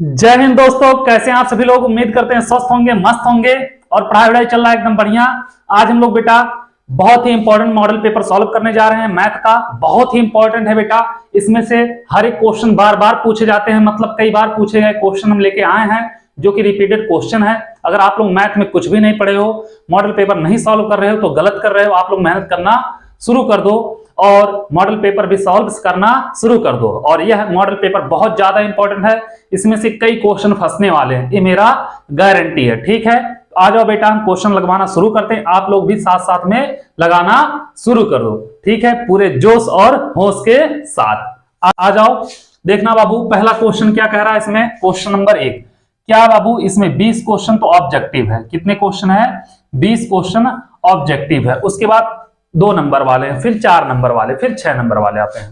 जय हिंद दोस्तों, कैसे हैं आप सभी लोग। उम्मीद करते हैं स्वस्थ होंगे, मस्त होंगे और पढ़ाई वढ़ाई चल रहा है एकदम बढ़िया। आज हम लोग बेटा बहुत ही इंपॉर्टेंट मॉडल पेपर सॉल्व करने जा रहे हैं। मैथ का बहुत ही इंपॉर्टेंट है बेटा। इसमें से हर एक क्वेश्चन बार बार पूछे जाते हैं, मतलब कई बार पूछे गए क्वेश्चन हम लेके आए हैं जो कि रिपीटेड क्वेश्चन है। अगर आप लोग मैथ में कुछ भी नहीं पढ़े हो, मॉडल पेपर नहीं सॉल्व कर रहे हो तो गलत कर रहे हो। आप लोग मेहनत करना शुरू कर दो और मॉडल पेपर भी सॉल्व करना शुरू कर दो। और यह मॉडल पेपर बहुत ज्यादा इंपॉर्टेंट है, इसमें से कई क्वेश्चन फंसने वाले हैं, ये मेरा गारंटी है। ठीक है, आ जाओ बेटा हम क्वेश्चन लगवाना शुरू करते हैं। आप लोग भी साथ साथ में लगाना शुरू कर दो, ठीक है, पूरे जोश और होश के साथ आ जाओ। देखना बाबू, पहला क्वेश्चन क्या कह रहा है इसमें, क्वेश्चन नंबर 1। क्या बाबू, इसमें 20 क्वेश्चन तो ऑब्जेक्टिव है। कितने क्वेश्चन है? 20 क्वेश्चन ऑब्जेक्टिव है। उसके बाद 2 नंबर वाले हैं, फिर 4 नंबर वाले, फिर 6 नंबर वाले आते हैं।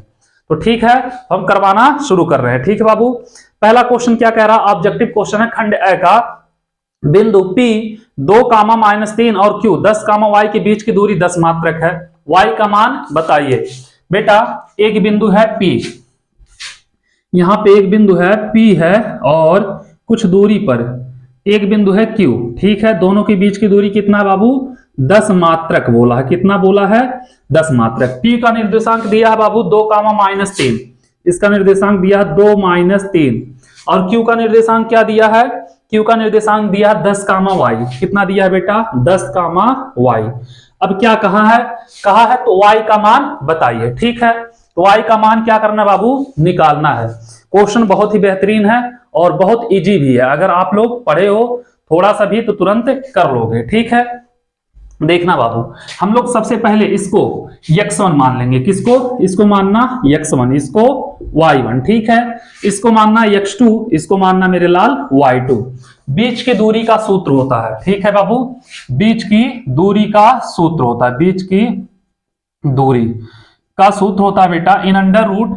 तो ठीक है, हम करवाना शुरू कर रहे हैं। ठीक है बाबू, पहला क्वेश्चन क्या कह रहा है? ऑब्जेक्टिव क्वेश्चन है। खंड ए का बिंदु P 2, -3 और Q 10, y के बीच की दूरी 10 मात्रक है। y का मान बताइए। बेटा एक बिंदु है P, यहां पे एक बिंदु है P है और कुछ दूरी पर एक बिंदु है Q। ठीक है, दोनों के बीच की दूरी कितना है बाबू? 10 मात्रक बोला है। कितना बोला है? 10 मात्रक। P का निर्देशांक दिया है बाबू 2, इसका निर्देशांक दिया है 2, और Q का निर्देशांक क्या दिया है? Q का निर्देशांक दिया है 10, y। कितना दिया है बेटा? 10, y। अब क्या कहा है? कहा है तो y का मान बताइए। ठीक है, तो y का मान क्या करना बाबू? निकालना है। क्वेश्चन बहुत ही बेहतरीन है और बहुत इजी भी है। अगर आप लोग पढ़े हो थोड़ा सा भी तो तुरंत कर लोगे। ठीक है, देखना बाबू, हम लोग सबसे पहले इसको x1 मान लेंगे। किसको? इसको मानना x1, इसको y1। ठीक है, इसको मानना x2, इसको मानना मेरे लाल y2। बीच की दूरी का सूत्र होता है। ठीक है बाबू, बीच की दूरी का सूत्र होता है, बीच की दूरी का सूत्र होता है बेटा इन अंडर रूट,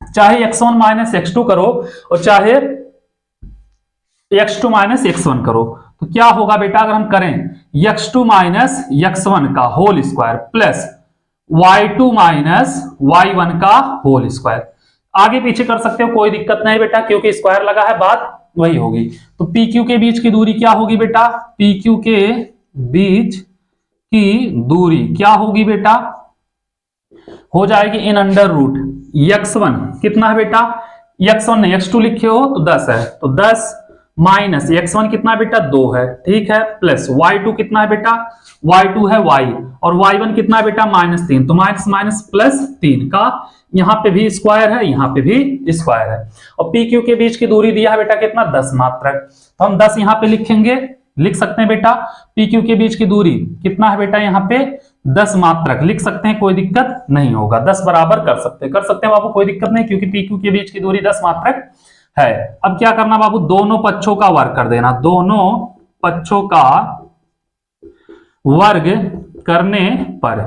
चाहे x1 - x2 करो और चाहे x2 - x1 करो तो क्या होगा बेटा? अगर हम करें x2 - x1 का whole square plus y2 - y1 का होल स्क्वायर। आगे पीछे कर सकते हो, कोई दिक्कत नहीं बेटा, क्योंकि स्क्वायर लगा है, बात वही होगी। तो PQ के बीच की दूरी क्या होगी बेटा? PQ के बीच की दूरी क्या होगी बेटा? हो जाएगी इन अंडर रूट x1 कितना है बेटा? x1 नहीं x2 लिखे हो तो 10 है, तो 10 माइनस x1 कितना है बेटा? 2 है। ठीक है, प्लस y2 कितना है बेटा? y2 है y, और y1 कितना है बेटा? -3। तो माइनस माइनस प्लस 3 का यहां पे भी स्क्वायर है, यहां पे भी स्क्वायर है। और PQ के बीच की दूरी दिया है बेटा कितना? 10 मात्रक। तो हम 10 यहां पे लिखेंगे, लिख सकते हैं बेटा। PQ के बीच की दूरी कितना है बेटा? यहाँ पे 10 मात्रक लिख सकते हैं, कोई दिक्कत नहीं होगा। 10 बराबर कर सकते हैं बाबू, कोई दिक्कत नहीं, क्योंकि PQ के बीच की दूरी 10 मात्रक है। अब क्या करना बाबू? दोनों पक्षों का वर्ग कर देना। दोनों पक्षों का वर्ग करने पर,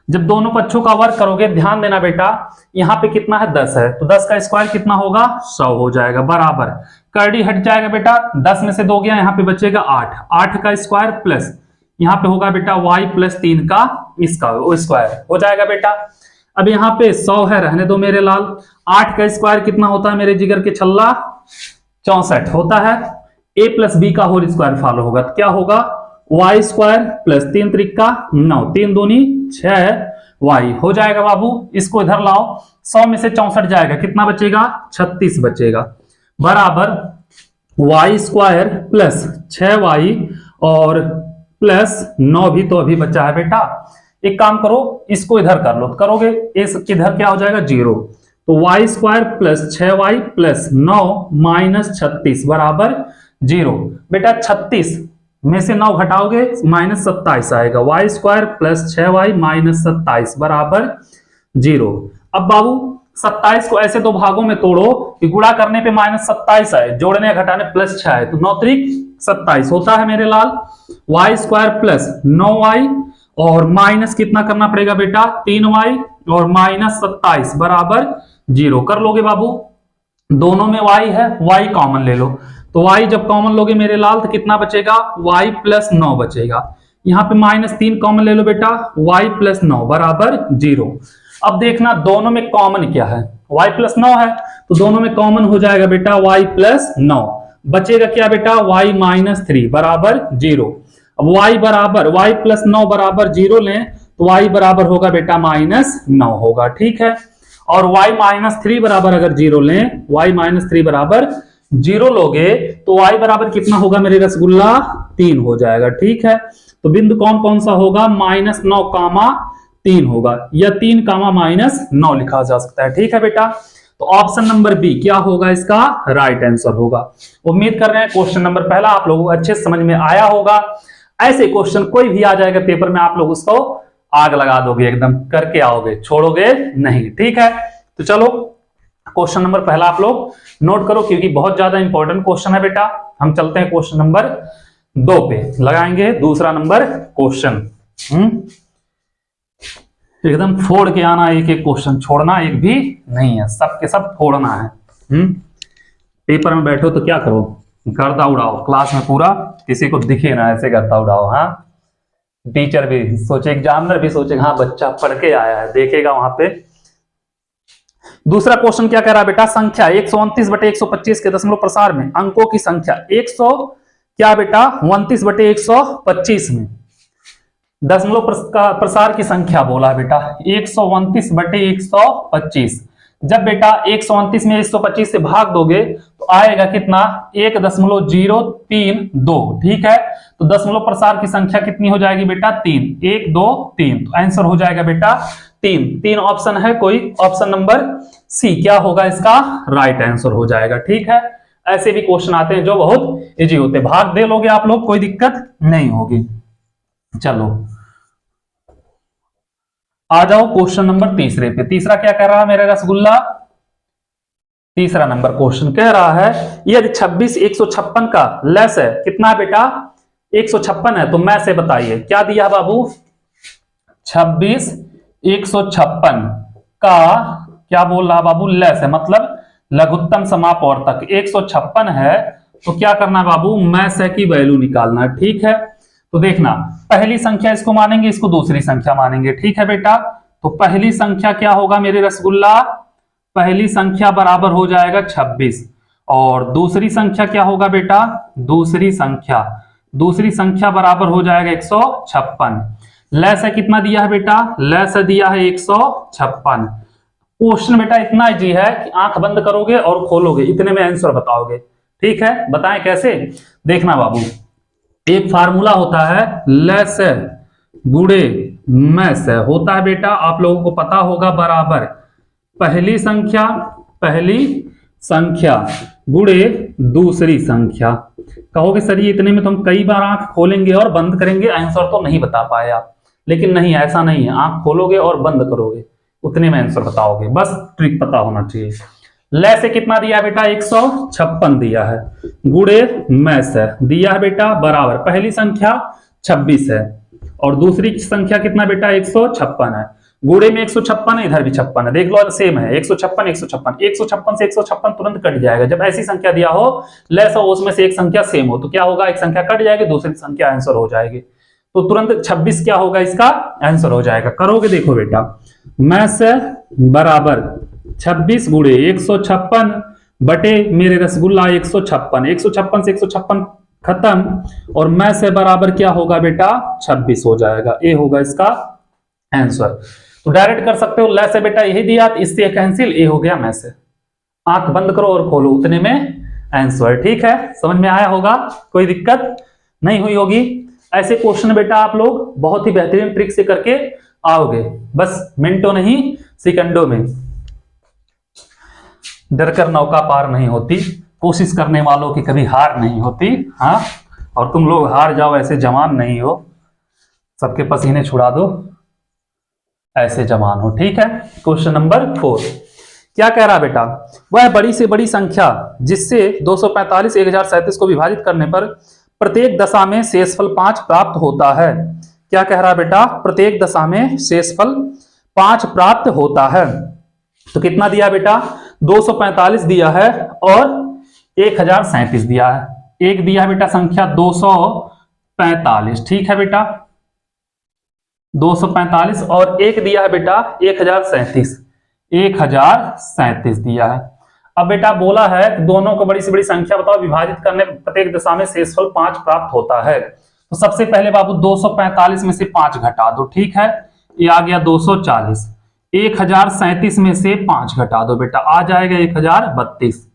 जब दोनों पक्षों का वर्ग करोगे, ध्यान देना बेटा, यहां पे कितना है? 10 है, तो 10 का स्क्वायर कितना होगा? 100 हो जाएगा, बराबर कर्डी हट जाएगा बेटा। 10 में से 2 गया, यहां पे बचेगा 8, 8 का स्क्वायर प्लस यहां पे होगा बेटा y + 3 का इसका स्क्वायर हो जाएगा बेटा। अब यहाँ पे 100 है, रहने दो मेरे लाल। 8 का स्क्वायर कितना होता है मेरे जिगर के छल्ला? 64 होता है। a + b का होल स्क्वायर फॉलो होगा तो क्या होगा? y² + 3 त्रिक 9, 3 दूनी 6y हो जाएगा बाबू। इसको इधर लाओ, 100 में से 64 जाएगा, कितना बचेगा? 36 बचेगा, बराबर y² + 6y और प्लस 9 भी तो अभी बचा है बेटा। एक काम करो, इसको इधर कर लो, तो करोगे इस इधर क्या हो जाएगा? 0। तो y² + 6y + 9 - 36 बराबर 0। बेटा 36 में से 9 घटाओगे -27 आएगा। y² + 6y - 27 बराबर 0। अब बाबू 27 को ऐसे 2 भागों में तोड़ो कि गुणा करने पे -27 आए, जोड़ने या घटाने +6 आए, तो 9 त्रिक 27 होता है मेरे लाल। y² + 9y और माइनस कितना करना पड़ेगा बेटा? 3y और -27 बराबर 0 कर लोगे बाबू। दोनों में y है, y कॉमन ले लो, तो y जब कॉमन लोगे मेरे लाल तो कितना बचेगा? y + 9 बचेगा। यहाँ पे -3 कॉमन ले लो बेटा, y + 9 बराबर 0। अब देखना दोनों में कॉमन क्या है, y प्लस 9 है, तो दोनों में कॉमन हो जाएगा बेटा y प्लस 9। बचेगा क्या बेटा, y माइनस 3 बराबर 0। अब y बराबर y प्लस 9 बराबर 0 लें तो y बराबर होगा बेटा माइनस 9 होगा, ठीक है। और y माइनस 3 बराबर अगर 0 लें, y माइनस 3 बराबर 0 लोगे तो y बराबर कितना होगा मेरे रसगुल्ला, 3 हो जाएगा, ठीक है। तो बिंदु कौन कौन सा होगा, माइनस 9 कामा 3 होगा, या 3 कामा माइनस 9 लिखा जा सकता है, ठीक है बेटा। तो ऑप्शन नंबर बी क्या होगा, इसका राइट आंसर होगा। उम्मीद कर रहे हैं क्वेश्चन नंबर पहला आप लोगों को अच्छे समझ में आया होगा। ऐसे क्वेश्चन कोई भी आ जाएगा पेपर में, आप लोग उसको आग लगा दोगे, एकदम करके आओगे, छोड़ोगे नहीं, ठीक है। तो चलो क्वेश्चन नंबर पहला आप लोग नोट करो, क्योंकि बहुत ज्यादा इंपॉर्टेंट क्वेश्चन है बेटा। हम चलते हैं क्वेश्चन नंबर 2 पे, लगाएंगे दूसरा नंबर क्वेश्चन। एकदम फोड़ के आना, एक एक क्वेश्चन छोड़ना एक भी नहीं है, सब के सब फोड़ना है। पेपर में बैठो तो क्या करो, गर्दा उड़ाओ क्लास में पूरा, किसी को दिखे ना, ऐसे गर्दा उड़ाओ। हाँ, टीचर भी सोचे, एग्जामिनर भी सोचे हाँ बच्चा पढ़ के आया है, देखेगा वहां पे। दूसरा क्वेश्चन क्या कह रहा है बेटा, संख्या 129/125 के दशमलव प्रसार में अंकों की संख्या 100 क्या बेटा 29/125 में दशमलव प्रसार की संख्या बोला बेटा 129/125। जब बेटा 129 में 125 से भाग दोगे तो आएगा कितना, 1.032, ठीक है। तो दशमलव प्रसार की संख्या कितनी हो जाएगी बेटा, 3, 1 2 3, तो आंसर हो जाएगा बेटा 3 ऑप्शन है कोई, ऑप्शन नंबर सी क्या होगा इसका राइट आंसर हो जाएगा, ठीक है। ऐसे भी क्वेश्चन आते हैं जो बहुत इजी होते हैं, भाग दे लोगे आप लोग, कोई दिक्कत नहीं होगी। चलो आ जाओ क्वेश्चन नंबर तीसरे पे। तीसरा क्या कह रहा है मेरे रसगुल्ला, तीसरा नंबर क्वेश्चन कह रहा है यदि 26 156 का लेस है, कितना बेटा 156 है, तो मैं से बताइए क्या दिया बाबू, 26 156 का क्या बोल रहा बाबू, लेस है, मतलब लघुत्तम समापवर्तक 156 है, तो क्या करना है बाबू, मैं से की वैल्यू निकालना है, ठीक है। तो देखना पहली संख्या इसको मानेंगे, इसको दूसरी संख्या मानेंगे, ठीक है बेटा। तो पहली संख्या क्या होगा मेरे रसगुल्ला, पहली संख्या बराबर हो जाएगा 26, और दूसरी संख्या क्या होगा बेटा, दूसरी संख्या बराबर हो जाएगा 156। लेस है कितना दिया है बेटा, लेस दिया है 156। क्वेश्चन बेटा इतना इजी है कि आंख बंद करोगे और खोलोगे, इतने में आंसर बताओगे, ठीक है। बताएं कैसे, देखना बाबू, एक फार्मूला होता है लेस गुणे मैस होता है बेटा, आप लोगों को पता होगा, बराबर पहली संख्या गुणे दूसरी संख्या। कहोगे सर ये इतने में तो हम कई बार आंख खोलेंगे और बंद करेंगे, आंसर तो नहीं बता पाए आप, लेकिन नहीं ऐसा नहीं है, आंख खोलोगे और बंद करोगे उतने में आंसर बताओगे, बस ट्रिक पता होना चाहिए। लेस कितना दिया बेटा 156 दिया है, गुणे मैस दिया है बेटा, बराबर पहली संख्या 26 है और दूसरी संख्या कितना बेटा 156 है, गुणे में 156 है, इधर भी 56 है, देख लो सेम है, 156 156 से 156 तुरंत कट जाएगा। जब ऐसी संख्या दिया हो लेस हो, उसमें से एक संख्या सेम हो, तो क्या होगा, एक संख्या कट जाएगी, दूसरी संख्या आंसर हो जाएगी, तो तुरंत 26 क्या होगा इसका आंसर हो जाएगा। करोगे देखो बेटा, मैस बराबर 26 गुणे 156 बटे मेरे रसगुल्ला 156 से 156 खत्म, और मैं से बराबर क्या होगा बेटा 26 हो जाएगा, ए होगा इसका आंसर। तो डायरेक्ट कर सकते हो, लेस है बेटा यही दिया, इससे कैंसिल, ए हो गया मैं से। आंख बंद करो और खोलो, उतने में आंसर, ठीक है। समझ में आया होगा, कोई दिक्कत नहीं हुई होगी। ऐसे क्वेश्चन बेटा आप लोग बहुत ही बेहतरीन ट्रिक से करके आओगे, बस मिनटों नहीं सेकंडों में। डरकर नौका पार नहीं होती, कोशिश करने वालों की कभी हार नहीं होती। हाँ, और तुम लोग हार जाओ ऐसे जवान नहीं हो, सबके पसीने छुड़ा दो ऐसे जवान हो, ठीक है। क्वेश्चन नंबर 4 क्या कह रहा बेटा, वह बड़ी से बड़ी संख्या जिससे 245 1037 को विभाजित करने पर प्रत्येक दशा में शेषफल 5 प्राप्त होता है। क्या कह रहा बेटा, प्रत्येक दशा में शेषफल 5 प्राप्त होता है। तो कितना दिया बेटा 245 दिया है और 1037 दिया है, एक दिया है बेटा संख्या 245, ठीक है बेटा 245, और एक दिया है बेटा 1037। 1037 दिया है। अब बेटा बोला है कि दोनों को बड़ी से बड़ी संख्या बताओ, विभाजित करने प्रत्येक दिशा में शेषफल 5 प्राप्त होता है। तो सबसे पहले बाबू 245 में से 5 घटा दो, ठीक है, ये आ गया 240। 1037 में से 5 घटा दो बेटा, आ जाएगा 1032।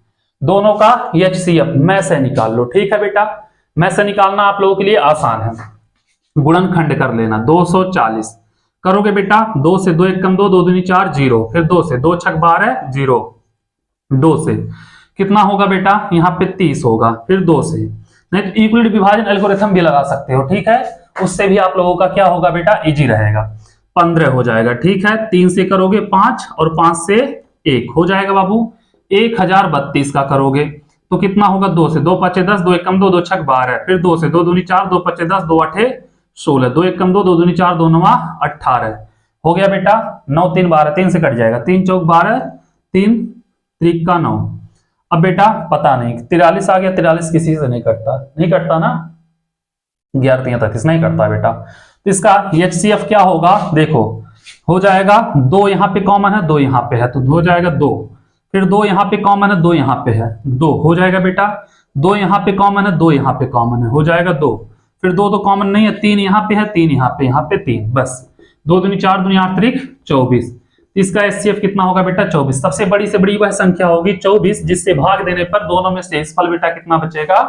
दोनों का एचसीएफ मैं से निकाल लो, ठीक है बेटा, मैं से निकालना आप लोगों के लिए आसान है, गुणनखंड कर लेना। 240 करोगे बेटा, 2 से 2 1 कम 2, 2 दूनी 4 0, फिर 2 से 2 छक 12 0, 2 से कितना होगा बेटा, यहाँ पे 30 होगा, फिर 2 से, नहीं तो यूक्लिड विभाजन एल्गोरिथम भी लगा सकते हो, ठीक है, उससे भी आप लोगों का क्या होगा बेटा, इजी रहेगा। 15 हो जाएगा, ठीक है, 3 से करोगे 5 और 5 से 1 हो जाएगा बाबू 1032 का करोगे तो कितना होगा, 2 से 2 5 10, 2 1 कम 2, 2 छक 12, फिर 2 से 2 दूनी 4, 2 5 10, 2 8 16, 2 1 कम 2, 2 दूनी 4, 2 9 18 हो गया बेटा। 9 3 12, 3 से कट जाएगा, 3 चौक 12, 3 3 का 9। अब बेटा पता नहीं 43 आ गया, 43 किसी से नहीं कटता, नहीं कटता ना, 11 3 33 नहीं करता बेटा। तो इसका एचसीएफ क्या होगा, देखो हो जाएगा 2 यहाँ पे कॉमन है, 2 यहाँ पे है, तो हो जाएगा 2, फिर 2 यहाँ पे कॉमन है, 2 यहाँ पे है, 2 हो जाएगा बेटा, 2 यहाँ पे कॉमन है, 2 यहाँ पे कॉमन है, हो जाएगा 2, फिर 2 तो कॉमन नहीं है, 3 यहाँ पे है, 3 यहाँ पे 3, बस 2 दूनी 4 दूनी 8 त्रिक 24। इसका एचसीएफ कितना होगा बेटा, 24। सबसे बड़ी से बड़ी वह संख्या होगी 24 जिससे भाग देने पर दोनों में से शेषफल बेटा कितना बचेगा,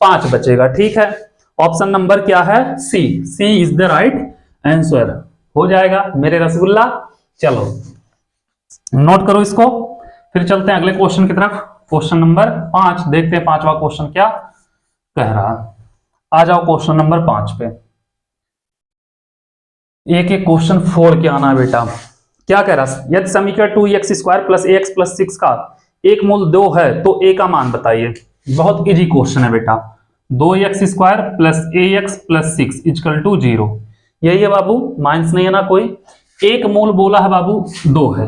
5 बचेगा, ठीक है। ऑप्शन नंबर क्या है, सी, सी इज द राइट आंसर हो जाएगा मेरे रसगुल्ला। चलो नोट करो इसको, फिर चलते हैं अगले क्वेश्चन की तरफ। क्वेश्चन नंबर 5 देखते हैं, पांचवा क्वेश्चन क्या कह रहा है। आ जाओ क्वेश्चन नंबर 5 पे, एक एक क्वेश्चन फोड़ के आना बेटा। क्या कह रहा है, यदि समीकरण 2x² प्लस ax प्लस 6 का एक मूल 2 है तो a का मान बताइए। बहुत इजी क्वेश्चन है बेटा, 2x² plus ax plus 6 equal to 0, यही है बाबू, माइनस नहीं है ना कोई। एक मूल बोला है बाबू 2 है,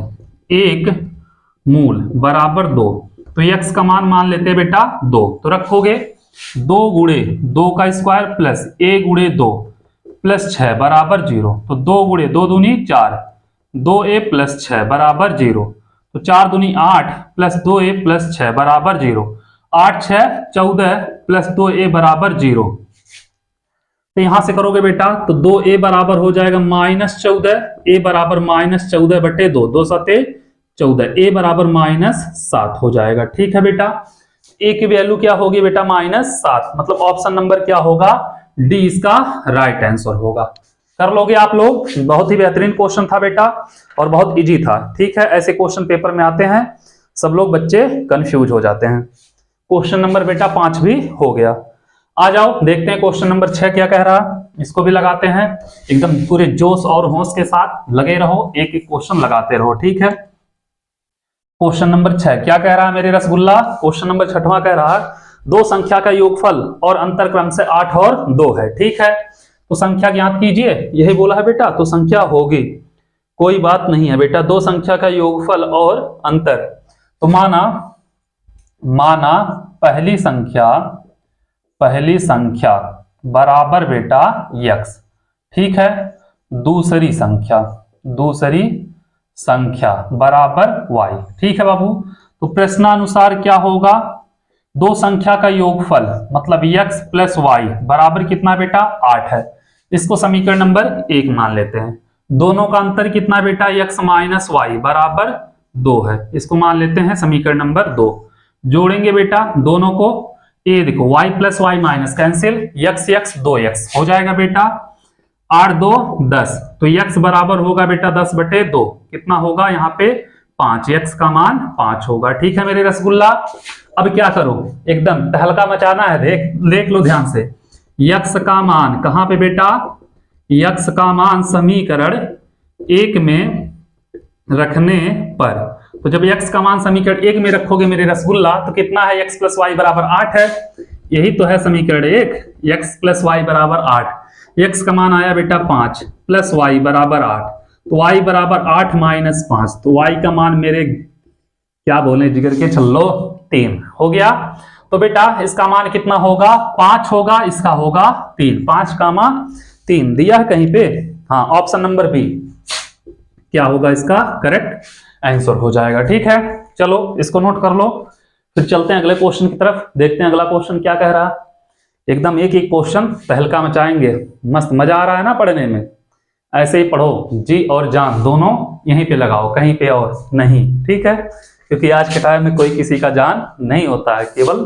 एक मूल बराबर 2, तो x का मान लेते हैं बेटा 2, तो रखोगे 2 गुणे 2 का स्क्वायर प्लस a गुणे 2 प्लस 6 बराबर 0, तो 2 गुणे 2 दूनी 4, 2a प्लस 6 बराबर 0, तो 4 दूनी 8 प्लस 2a प्लस 6 बराबर 0, 8 6 14 प्लस 2a बराबर 0। तो यहां से करोगे बेटा तो 2a बराबर हो जाएगा -14, a बराबर -14 बटे 2, 2 7 14, a बराबर -7 हो जाएगा, ठीक है बेटा। a की वैल्यू क्या होगी बेटा, -7, मतलब ऑप्शन नंबर क्या होगा, डी इसका राइट आंसर होगा। कर लोगे आप लोग, बहुत ही बेहतरीन क्वेश्चन था बेटा और बहुत इजी था, ठीक है। ऐसे क्वेश्चन पेपर में आते हैं, सब लोग बच्चे कंफ्यूज हो जाते हैं। क्वेश्चन नंबर बेटा 5 भी हो गया। आ जाओ देखते हैं क्वेश्चन नंबर 6 क्या कह रहा, इसको भी लगाते हैं, एकदम पूरे जोश और होश के साथ लगे रहो, एक एक क्वेश्चन लगाते रहो, ठीक है। क्वेश्चन नंबर 6 क्या कह रहा है मेरे रसगुल्ला, क्वेश्चन नंबर 6वां कह रहा है, दो संख्या का योगफल और अंतर क्रम से 8 और 2 है, ठीक है। तो संख्या ज्ञात कीजिए, यही बोला है बेटा, तो संख्या होगी, कोई बात नहीं है बेटा, दो संख्या का योगफल और अंतर, तो माना पहली संख्या बराबर बेटा x, ठीक है, दूसरी संख्या बराबर y, ठीक है बाबू। तो प्रश्नानुसार क्या होगा, दो संख्या का योगफल मतलब x प्लस y बराबर कितना बेटा 8 है, इसको समीकरण नंबर 1 मान लेते हैं। दोनों का अंतर कितना बेटा, x माइनस वाई बराबर 2 है, इसको मान लेते हैं समीकरण नंबर 2। जोड़ेंगे बेटा दोनों को, ए देखो y plus Y minus cancel, x 2x हो जाएगा बेटा, 8 2 10, तो x बराबर होगा बेटा 10 बटे 2, कितना होगा यहाँ पे 5, x का मान 5 होगा, ठीक है मेरे रसगुल्ला। अब क्या करो, एकदम तहलका मचाना है, देख लो ध्यान से, x का मान कहां पे बेटा, x का मान समीकरण 1 में रखने पर, तो जब x का मान समीकरण 1 में रखोगे मेरे रसगुल्ला तो कितना है, x प्लस वाई बराबर 8 है, यही तो है समीकरण 1, x प्लस वाई बराबर 8, x का मान आया बेटा 5 प्लस वाई बराबर 8, तो y बराबर 8 माइनस 5, तो y का मान मेरे क्या बोले जिगर के छल्लो 3 हो गया। तो बेटा इसका मान कितना होगा, 5 होगा, इसका होगा 3, 5 का मान 3 दिया है कहीं पे, हाँ ऑप्शन नंबर बी क्या होगा इसका करेक्ट आंसर हो जाएगा। ठीक है, चलो इसको नोट कर लो, फिर चलते हैं अगले क्वेश्चन की तरफ, देखते हैं अगला क्वेश्चन क्या कह रहा है। एकदम एक एक क्वेश्चन तहलका मचाएंगे, मस्त मजा आ रहा है ना पढ़ने में। ऐसे ही पढ़ो, जी और जान दोनों यहीं पे लगाओ, कहीं पे और नहीं। ठीक है, क्योंकि आज के टाइम में कोई किसी का जान नहीं होता है, केवल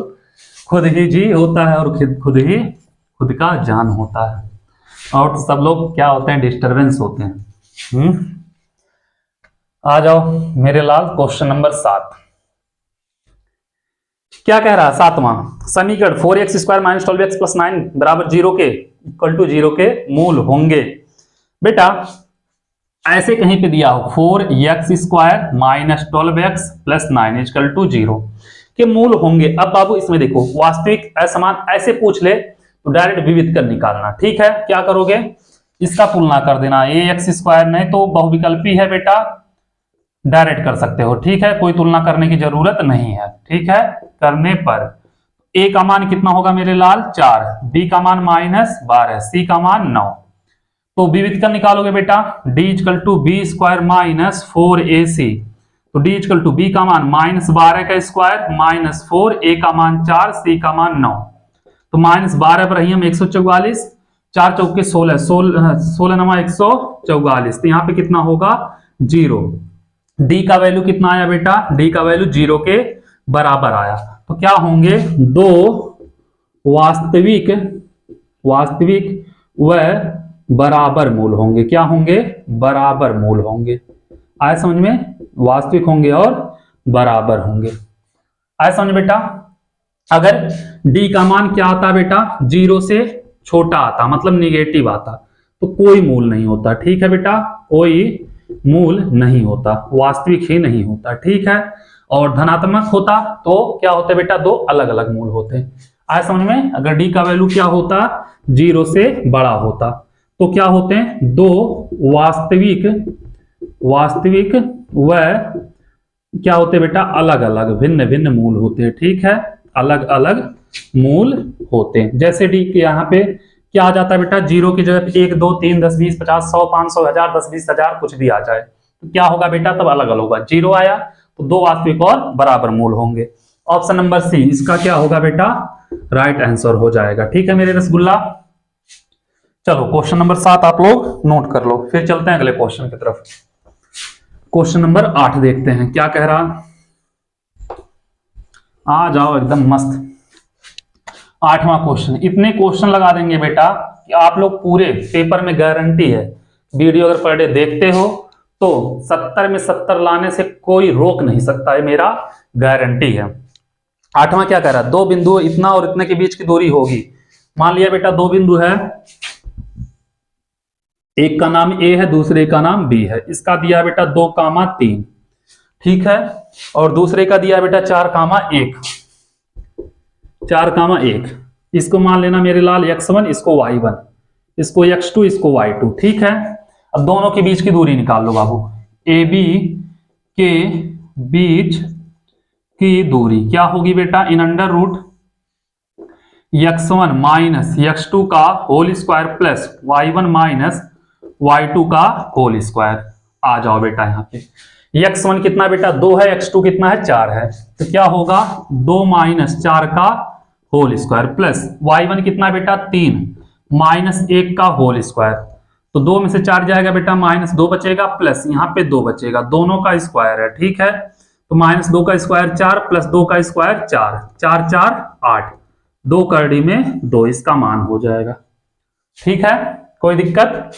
खुद ही जी होता है और खुद ही खुद का जान होता है, और तो सब लोग क्या होते हैं, डिस्टरबेंस होते हैं। आ जाओ मेरे लाल, क्वेश्चन नंबर 7 क्या कह रहा है। 7वां समीकरण 4x² - 12x + 9 बराबर 0 के इक्वल टू 0 के मूल होंगे। बेटा ऐसे कहीं पे दिया हो 4x² - 12x + 9 इक्वल टू 0 के मूल होंगे। अब बाबू इसमें देखो, वास्तविक असमान ऐसे पूछ ले तो डायरेक्ट विविध कर निकालना। ठीक है, क्या करोगे, इसका तुलना कर देना, ax² नहीं तो बहुविकल्पी है बेटा, डायरेक्ट कर सकते हो। ठीक है, कोई तुलना करने की जरूरत नहीं है। ठीक है, करने पर a का मान कितना होगा मेरे लाल 4, b का मान -12, c का मान 9, तो विविध कर निकालोगे बेटा, d = b² - 4ac, तो d = b का मान -12 का स्क्वायर -4, a का मान 4, c का मान 9, तो -12 पर रही हम 144, 4 चौके 16, 16 नमा 144, तो यहाँ पे कितना होगा 0। d का वैल्यू कितना आया बेटा, d का वैल्यू 0 के बराबर आया, तो क्या होंगे दो वास्तविक व बराबर मूल होंगे। क्या होंगे, बराबर मूल होंगे। आए समझ में, वास्तविक होंगे और बराबर होंगे। आए समझ बेटा, अगर d का मान क्या आता बेटा, 0 से छोटा आता, मतलब निगेटिव आता, तो कोई मूल नहीं होता। ठीक है बेटा, कोई मूल नहीं होता, वास्तविक ही नहीं होता। ठीक है, और धनात्मक होता तो क्या होते बेटा, दो अलग अलग मूल होते। आए समझ में, अगर d का वैल्यू क्या होता, 0 से बड़ा होता, तो क्या होते हैं, दो वास्तविक व क्या होते बेटा, अलग अलग भिन्न भिन्न मूल होते हैं। ठीक है, अलग अलग मूल होते हैं। जैसे d के यहाँ पे क्या आ जाता है बेटा, 0 की जगह 1 2 3 10 20 50 100 500 1000 10 20 हजार कुछ भी आ जाए, तो क्या होगा बेटा, तब अलग अलग होगा। 0 आया तो दो वास्तविक और बराबर मूल होंगे। ऑप्शन नंबर सी इसका क्या होगा बेटा, राइट आंसर हो जाएगा। ठीक है मेरे रसगुल्ला, चलो क्वेश्चन नंबर 7 आप लोग नोट कर लो, फिर चलते हैं अगले क्वेश्चन की तरफ। क्वेश्चन नंबर 8 देखते हैं क्या कह रहा, आ जाओ एकदम मस्त। 8वां क्वेश्चन, इतने क्वेश्चन लगा देंगे बेटा कि आप लोग पूरे पेपर में, गारंटी है, वीडियो अगर पर डे देखते हो तो 70 में 70 लाने से कोई रोक नहीं सकता है, मेरा गारंटी है। 8वां क्या कह रहा है, दो बिंदु इतना और इतने के बीच की दूरी होगी। मान लिया बेटा दो बिंदु है, एक का नाम A है, दूसरे का नाम B है, इसका दिया बेटा 2,3, ठीक है, और दूसरे का दिया बेटा 4,1, 4,1, इसको मान लेना मेरे लाल x1, इसको y1, इसको x2, इसको y2। ठीक है, अब दोनों के बीच की दूरी निकाल लो बाबू। AB के बीच की दूरी क्या होगी बेटा, in under root x1 minus x2 का whole square plus y1 minus y2 का होल स्क्वायर। आ जाओ बेटा यहाँ पे, x1 कितना बेटा 2 है, x2 कितना है 4 है, तो क्या होगा 2 माइनस 4 का होल स्क्वायर प्लस y1 कितना बेटा 3 माइनस 1 का होल स्क्वायर, तो 2 में से 4 जाएगा बेटा माइनस 2 बचेगा, प्लस यहाँ पे 2 बचेगा, दोनों का स्क्वायर है। ठीक है, तो माइनस 2 का स्क्वायर 4 प्लस 2 का स्क्वायर 4, 4 4 8, 2 करड़ी में 2 इसका मान हो जाएगा। ठीक है, कोई दिक्कत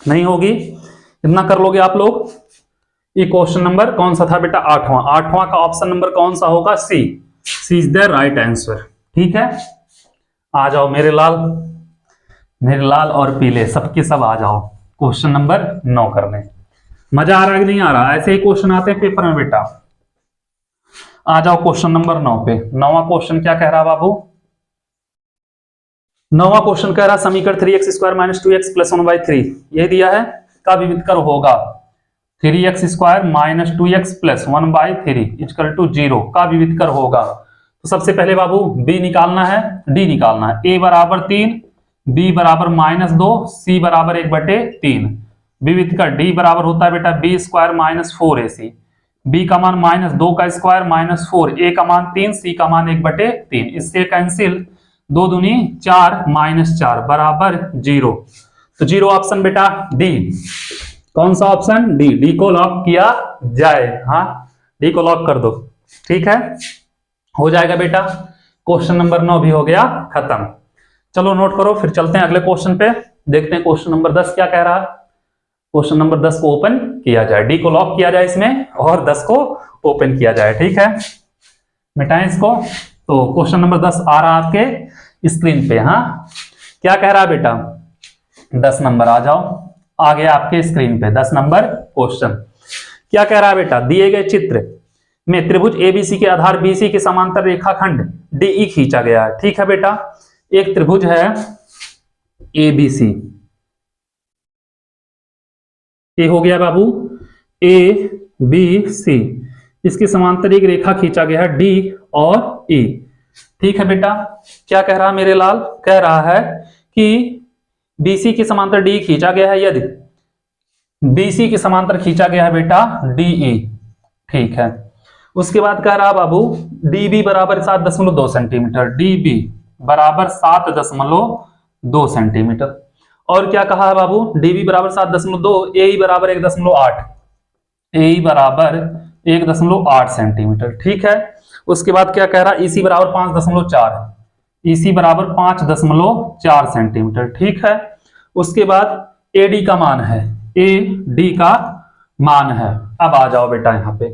नहीं होगी, इतना कर लोगे आप लोग। ये क्वेश्चन नंबर कौन सा था बेटा, 8वां। 8वां का ऑप्शन नंबर कौन सा होगा, सी, सी इज द राइट आंसर। ठीक है, आ जाओ मेरे लाल और पीले सबके सब आ जाओ क्वेश्चन नंबर 9 करने। मजा आ रहा है कि नहीं आ रहा, ऐसे ही क्वेश्चन आते हैं पेपर में बेटा। आ जाओ क्वेश्चन नंबर 9 पे। 9वां क्वेश्चन क्या कह रहा बाबू, 9वां क्वेश्चन कह रहा समीकरण 3x² - 2x + 1/3 ये दिया है, का विविध कर होगा 3x² - 2x + 1/3 इक्वल टू 0 का विविध कर होगा। तो सबसे पहले बाबू b निकालना है, d निकालना है। a बराबर 3, b बराबर -2, c बराबर 1/3। विविध कर d बराबर होता है बेटा b² - 4ac, बी का मान -2 का स्क्वायर -4, ए का मान 3, सी का मान 1/3, इससे कैंसिल, 2 दूनी 4 -4 बराबर 0। तो 0 ऑप्शन बेटा डी। कौन सा ऑप्शन? डी। डी को लॉक किया जाए। हाँ, डी को लॉक कर दो। ठीक है, हो जाएगा बेटा। क्वेश्चन नंबर 9 भी हो गया खत्म। चलो नोट करो, फिर चलते हैं अगले क्वेश्चन पे। देखते हैं क्वेश्चन नंबर 10 क्या कह रहा है। क्वेश्चन नंबर 10 को ओपन किया जाए, डी को लॉक किया जाए इसमें और 10 को ओपन किया जाए। ठीक है, मिटाएं इसको। तो क्वेश्चन नंबर 10 आ रहा आपके स्क्रीन पे। हाँ, क्या कह रहा है बेटा? 10 नंबर आ जाओ, आ गया आपके स्क्रीन पे 10 नंबर क्वेश्चन। क्या कह रहा है बेटा? दिए गए चित्र में त्रिभुज एबीसी के आधार बीसी के समांतर रेखाखंड डीई खींचा गया है। ठीक है बेटा, एक त्रिभुज है एबीसी, ये हो गया बाबू ए बी सी, इसके समांतर एक रेखा खींचा गया है डी और ई। ठीक है बेटा, क्या कह रहा है मेरे लाल? कह रहा है कि बीसी के समांतर डी खींचा गया है, यदि बीसी के समांतर खींचा गया है बेटा डीई। ठीक है, उसके बाद कह रहा बाबू डीबी बराबर 7.2 सेंटीमीटर, डीबी बराबर 7.2 सेंटीमीटर। और क्या कहा है बाबू? डीबी बराबर 7.2, एई बराबर 1.8, एई बराबर 1.8 सेंटीमीटर। ठीक है, उसके बाद क्या कह रहा है? ईसी बराबर 5.4, ईसी बराबर 5.4 सेंटीमीटर। ठीक है, उसके बाद एडी का मान है, ए डी का मान है। अब आ जाओ बेटा यहाँ पे,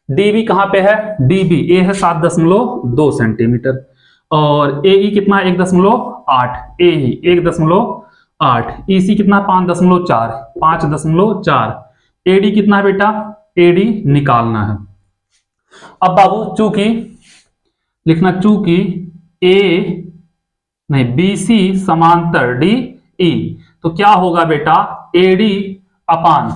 डीबी कहां पे है? डीबी ए है 7.2 सेंटीमीटर और एई कितना? 1.8, एई 1.8, ईसी कितना? 5.4, एडी कितना है बेटा? एडी निकालना है। अब बाबू चूंकि लिखना, चूंकि ए नहीं बीसी समांतर डी ई, तो क्या होगा बेटा? एडी अपान,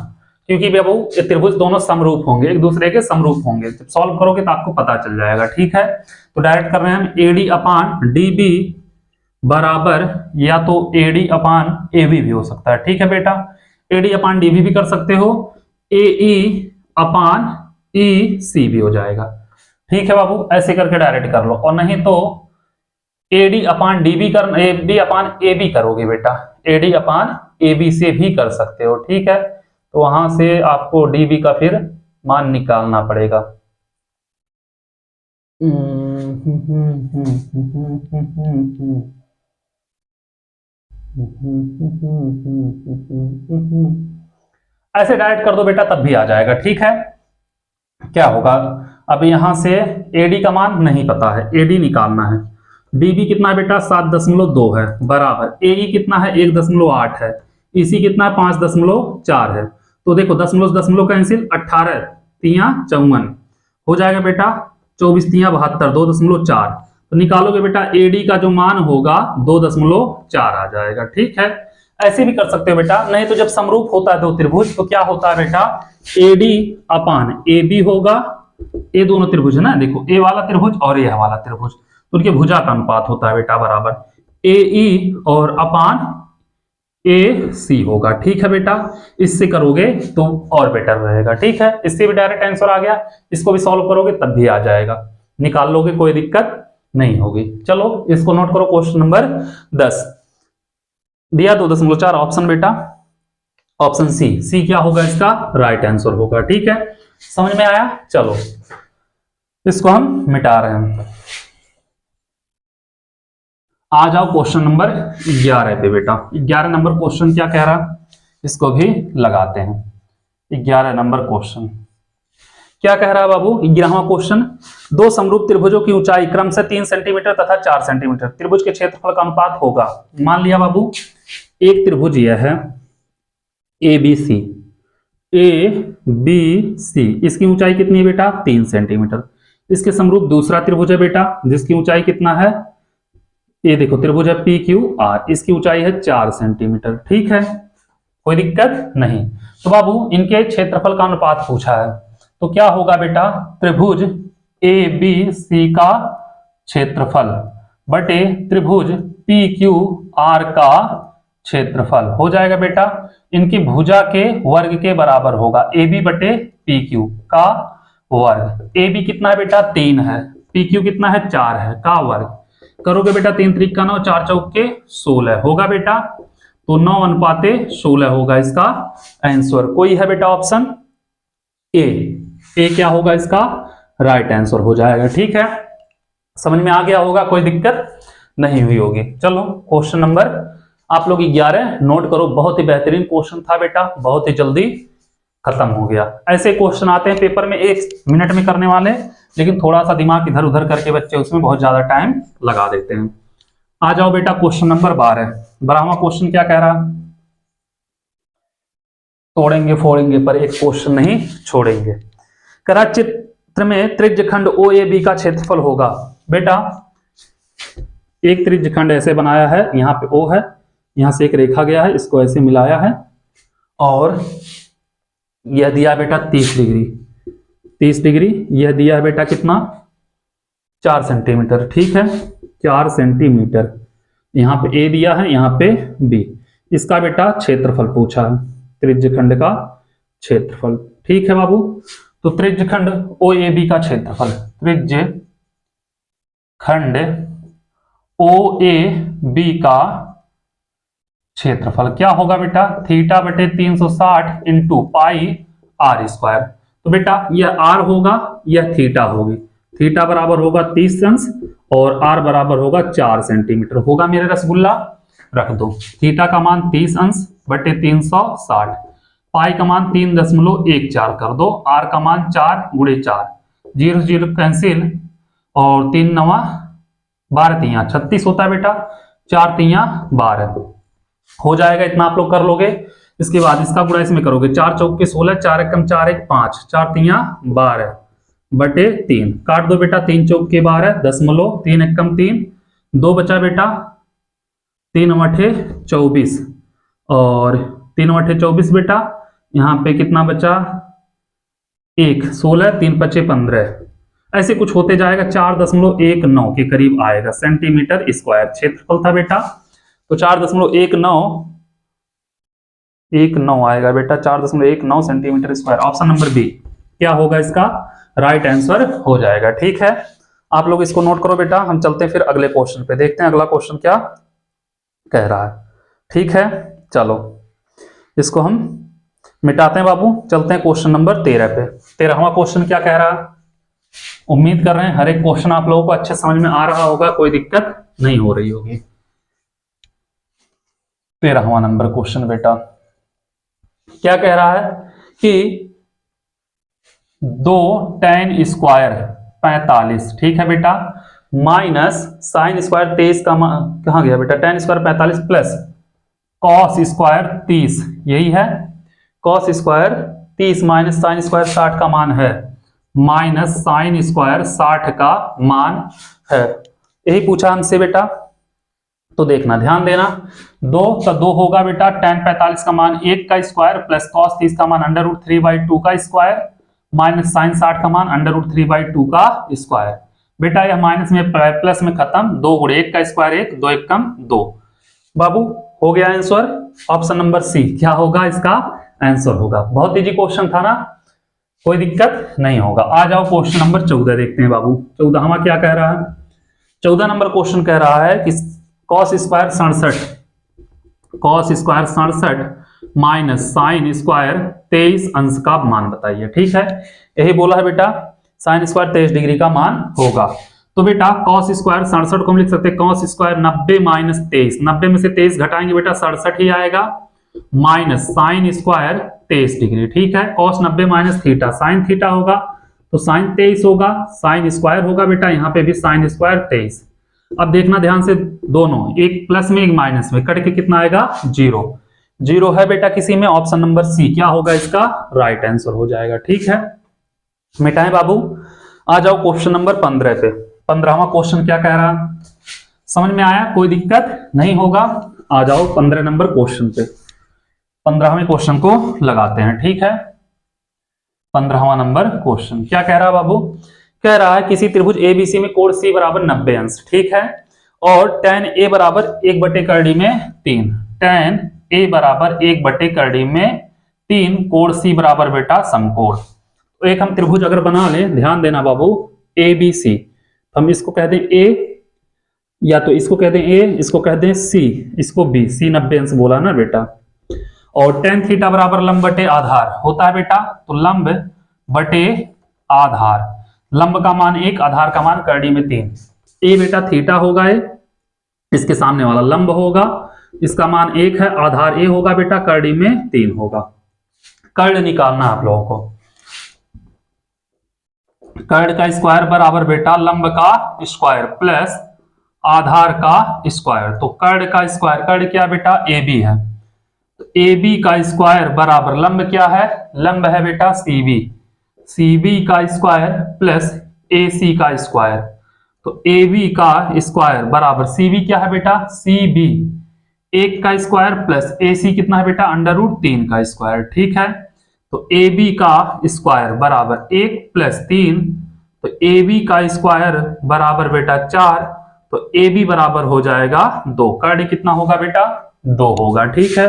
क्योंकि बाबू ये त्रिभुज दोनों समरूप होंगे, एक दूसरे के समरूप होंगे। जब सॉल्व करोगे तो आपको पता चल जाएगा। ठीक है, तो डायरेक्ट कर रहे हैं हम, एडी अपान डीबी बराबर, या तो एडी अपान एबी भी हो सकता है। ठीक है बेटा, एडी अपान डीबी भी कर सकते हो, एई अपान ई सी भी हो जाएगा। ठीक है बाबू, ऐसे करके डायरेक्ट कर लो, और नहीं तो एडी अपान डीबी कर, एडी अपान एबी करोगे बेटा, एडी अपान एबी से भी कर सकते हो। ठीक है, तो वहां से आपको डीबी का फिर मान निकालना पड़ेगा। ऐसे डायरेक्ट कर दो बेटा, तब भी आ जाएगा। ठीक है, क्या होगा? अब यहां से एडी का मान नहीं पता है, एडी निकालना है। डीबी कितना है बेटा? 7.2 है बराबर, एई कितना है? 1.8 है, इसी कितना है? 5.4 है। तो देखो दशमलव दशमलव कैंसिल, 18 तियां 54 हो जाएगा बेटा, 24 तियां 72, 2.4। तो निकालोगे बेटा एडी का जो मान होगा 2.4 आ जाएगा। ठीक है, ऐसे भी कर सकते हो बेटा। नहीं तो जब समरूप होता है दो त्रिभुज, तो क्या होता है बेटा? एडी अपान एबी होगा, ये दोनों त्रिभुज है ना, देखो ए वाला त्रिभुज और ये वाला त्रिभुज, तो उनके भुजा का अनुपात होता है बेटा बराबर एई और अपान ए सी होगा। ठीक है बेटा, इससे करोगे तो और बेटर रहेगा। ठीक है, इससे भी डायरेक्ट आंसर आ गया, इसको भी सॉल्व करोगे तब भी आ जाएगा, निकाल लोगे, कोई दिक्कत नहीं होगी। चलो इसको नोट करो, क्वेश्चन नंबर 10 दिया 2.4 ऑप्शन बेटा, ऑप्शन सी। सी क्या होगा? इसका राइट आंसर होगा। ठीक है, समझ में आया? चलो इसको हम मिटा रहे हैं। आ जाओ क्वेश्चन नंबर 11 पे बेटा। 11 नंबर क्वेश्चन क्या कह रहा, इसको भी लगाते हैं। 11 नंबर क्वेश्चन क्या कह रहा है बाबू? 11वां क्वेश्चन, दो समरूप त्रिभुजों की ऊंचाई क्रम से 3 सेंटीमीटर तथा 4 सेंटीमीटर, त्रिभुज के क्षेत्रफल का अनुपात होगा। मान लिया बाबू एक त्रिभुज यह है A B C, A B C, इसकी ऊंचाई कितनी है बेटा? 3 सेंटीमीटर। इसके समरूप दूसरा त्रिभुज है बेटा, जिसकी ऊंचाई कितना है? ये देखो त्रिभुज है पी क्यू आर, इसकी ऊंचाई है 4 सेंटीमीटर। ठीक है, कोई दिक्कत नहीं। तो बाबू इनके क्षेत्रफल का अनुपात पूछा है, तो क्या होगा बेटा? त्रिभुज ए बी सी का क्षेत्रफल बटे त्रिभुज पी क्यू आर का क्षेत्रफल हो जाएगा बेटा, इनकी भुजा के वर्ग के बराबर होगा, ए बी बटे पी क्यू का वर्ग। ए बी कितना है बेटा 3 है, पी क्यू कितना है 4 है का वर्ग। करोगे बेटा 3 त्रिक का 9, 4 चौक के 16 होगा बेटा, तो 9:16 होगा इसका आंसर। कोई है बेटा ऑप्शन ए क्या होगा इसका राइट आंसर हो जाएगा। ठीक है, समझ में आ गया होगा, कोई दिक्कत नहीं हुई होगी। चलो क्वेश्चन नंबर आप लोग 11 नोट करो, बहुत ही बेहतरीन क्वेश्चन था बेटा, बहुत ही जल्दी खत्म हो गया। ऐसे क्वेश्चन आते हैं पेपर में 1 मिनट में करने वाले, लेकिन थोड़ा सा दिमाग इधर उधर करके बच्चे उसमें बहुत ज्यादा टाइम लगा देते हैं। आ जाओ बेटा क्वेश्चन नंबर 12। 12वां क्वेश्चन क्या कह रहा, तोड़ेंगे फोड़ेंगे पर एक क्वेश्चन नहीं छोड़ेंगे। कह रहा चित्र में त्रिज्यखंड ओ ए बी का क्षेत्रफल होगा। बेटा एक त्रिज्यखंड ऐसे बनाया है, यहाँ पे ओ है, यहां से एक रेखा गया है, इसको ऐसे मिलाया है, और यह दिया बेटा 30 डिग्री, 30 डिग्री। यह दिया है बेटा कितना 4 सेंटीमीटर। ठीक है, 4 सेंटीमीटर। यहाँ पे ए दिया है, यहाँ पे बी। इसका बेटा क्षेत्रफल पूछा है, त्रिज्यखंड का क्षेत्रफल। ठीक है बाबू, तो त्रिज्यखंड ओ ए बी का क्षेत्रफल, त्रिज्यखंड ओ ए बी का क्षेत्रफल क्या होगा बेटा, थीटा बटे 360 इंटू पाई आर स्क्वायर। तो बेटा यह आर होगा, यह थीटा होगी। थीटा बराबर होगा 30 अंश और आर बराबर होगा 4 सेंटीमीटर। होगा मेरे रसगुल्ला, रख दो। थीटा का मान 30 अंश बटे 360, पाई का मान 3.14 कर दो, आर का मान 4 गुणे 4, 0 0 कैंसिल, और 3 9 12 3 36 होता है बेटा, 4 3 12 हो जाएगा। इतना आप लोग कर लोगे। इसके बाद इसका गुणा इसमें करोगे, 4 चौक के 16, 4 एकम 4 1 5, 4 3 12 बटे 3, काट दो बेटा, 3 चौक के 12 दशमलव, 3 एकम 3, 2 बचा बेटा, 3 8 24, और 3 8 24 बेटा, यहाँ पे कितना बचा 1 16, 3 5 15, ऐसे कुछ होते जाएगा, 4.19 के करीब आएगा सेंटीमीटर स्क्वायर क्षेत्रफल था बेटा। तो 4.19 आएगा बेटा, 4.19 centimetre square. Option number B क्या होगा इसका राइट आंसर हो जाएगा। ठीक है, आप लोग इसको नोट करो बेटा। हम चलते हैं फिर अगले क्वेश्चन पे, देखते हैं अगला क्वेश्चन क्या कह रहा है। ठीक है, चलो इसको हम मिटाते हैं बाबू, चलते हैं क्वेश्चन नंबर 13 पे। 13वां क्वेश्चन क्या कह रहा है, उम्मीद कर रहे हैं हर एक क्वेश्चन आप लोगों को अच्छे समझ में आ रहा होगा, कोई दिक्कत नहीं हो रही होगी। 13वां नंबर क्वेश्चन बेटा क्या कह रहा है कि 2 tan स्क्वायर 45, ठीक है बेटा, माइनस साइन स्क्वायर 23 का कहां गया बेटा, tan square 45 plus cos square 30, यही है, cos square 30 minus sine square 60 का मान है, माइनस साइन स्क्वायर 60 का मान है। यही पूछा हमसे बेटा, तो देखना ध्यान देना, 2 का 2 होगा बेटा, tan 45 का मान 1 का स्क्वायर प्लस कॉस 30 का मान √3/2 का स्क्वायर माइनस साइन 60 का मान √3/2 का स्क्वायर। बेटा यह माइनस में प्लस में खत्म, 2 गुणे 1 का स्क्वायर 1, 2 1 कम 2। बाबू हो गया आंसर, ऑप्शन नंबर सी क्या होगा इसका आंसर होगा। बहुत इजी क्वेश्चन था ना, कोई दिक्कत नहीं होगा। आ जाओ क्वेश्चन नंबर 14 देखते हैं बाबू। 14वां क्या कह रहा है, 14 नंबर क्वेश्चन कह रहा है कि cos square 67, cos square 67 minus sine square 23 अंश का मान बताइए। ठीक है, यही बोला है बेटा, साइन स्क्वायर 23 डिग्री का मान होगा। तो बेटा कॉस स्क्वायर 67 को हम लिख सकते हैं कॉस स्क्वायर 90 माइनस 23, 90 में से 23 घटाएंगे बेटा 67 ही आएगा, माइनस साइन स्क्वायर 23 डिग्री। ठीक है, cos 90 minus theta, sine theta होगा तो साइन 23 होगा, साइन स्क्वायर होगा बेटा, यहाँ पे भी साइन स्क्वायर 23। अब देखना ध्यान से, दोनों एक प्लस में एक माइनस में कट के कितना आएगा 0, 0 है बेटा किसी में, ऑप्शन नंबर सी क्या होगा इसका राइट आंसर हो जाएगा। ठीक है, मिटाएं बाबू। आ जाओ क्वेश्चन नंबर 15 पे। 15वां क्वेश्चन क्या कह रहा है, समझ में आया, कोई दिक्कत नहीं होगा। आ जाओ 15 नंबर क्वेश्चन पे, 15वें क्वेश्चन को लगाते हैं। ठीक है, 15वां नंबर क्वेश्चन क्या कह रहा है बाबू, कह रहा है किसी त्रिभुज एबीसी में कोण सी बराबर 90 अंश, ठीक है, और tan ए बराबर 1/3 में 3, tan ए बराबर 1/3 में 3, कोण सी बराबर बेटा समकोण। तो एक हम त्रिभुज अगर बना लें, ध्यान देना बाबू, ए बी सी, तो हम इसको कह दें ए, या तो इसको कह दें ए, इसको कह दें सी, इसको बी, सी 90 अंश बोला ना बेटा। और tan थीटा बराबर लंब बटे आधार होता है बेटा, तो लंब बटे आधार, लंब का मान 1, आधार का मान करड़ी में 3। ए बेटा थीटा होगा, ए इसके सामने वाला लंब होगा, इसका मान 1 है, आधार ए होगा बेटा, करड़ी में 3 होगा। कर्ण निकालना आप लोगों को, कर्ण का स्क्वायर बराबर बेटा लंब का स्क्वायर प्लस आधार का स्क्वायर। तो कर्ण का स्क्वायर, कर्ण क्या बेटा, ए बी है, तो ए बी का स्क्वायर बराबर लंब क्या है, लंब है बेटा सी बी, सी बी का स्क्वायर प्लस ए सी का स्क्वायर। तो ए बी का स्क्वायर बराबर सी बी क्या है बेटा, सी बी 1 का स्क्वायर प्लस ए सी कितना है बेटा, √3 का स्क्वायर। ठीक है, तो ए बी का स्क्वायर बराबर 1 प्लस 3, तो ए बी का स्क्वायर बराबर बेटा 4, तो ए बी बराबर हो जाएगा 2। कर्ण कितना होगा बेटा, 2 होगा। ठीक है,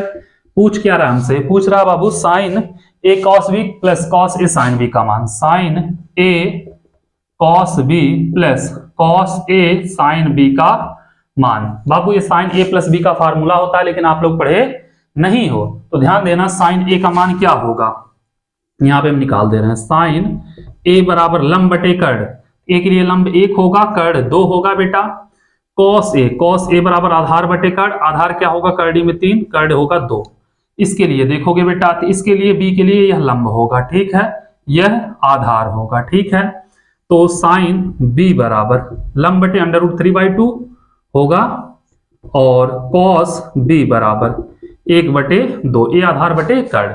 पूछ क्या रहा हमसे, पूछ रहा बाबू sign A cos B plus cos A sine B का मान, sign A cos B plus cos A sine B का मान। बाबू ये साइन ए प्लस बी का फार्मूला होता है, लेकिन आप लोग पढ़े नहीं हो, तो ध्यान देना साइन ए का मान क्या होगा, यहां पे हम निकाल दे रहे हैं। साइन ए बराबर लंब बटे कर्ण, ए के लिए लंब 1 होगा, कर्ण 2 होगा बेटा। कॉस ए बराबर आधार बटे कर्ण, आधार क्या होगा, करड़ी में 3, कर्ण होगा 2। इसके लिए देखोगे बेटा, तो इसके लिए बी के लिए यह लंब होगा। ठीक है, यह आधार होगा। ठीक है, तो साइन बी बराबर लंब बटे √3/2 होगा, और कॉस बी बराबर 1/2, ए आधार बटे कर्ण।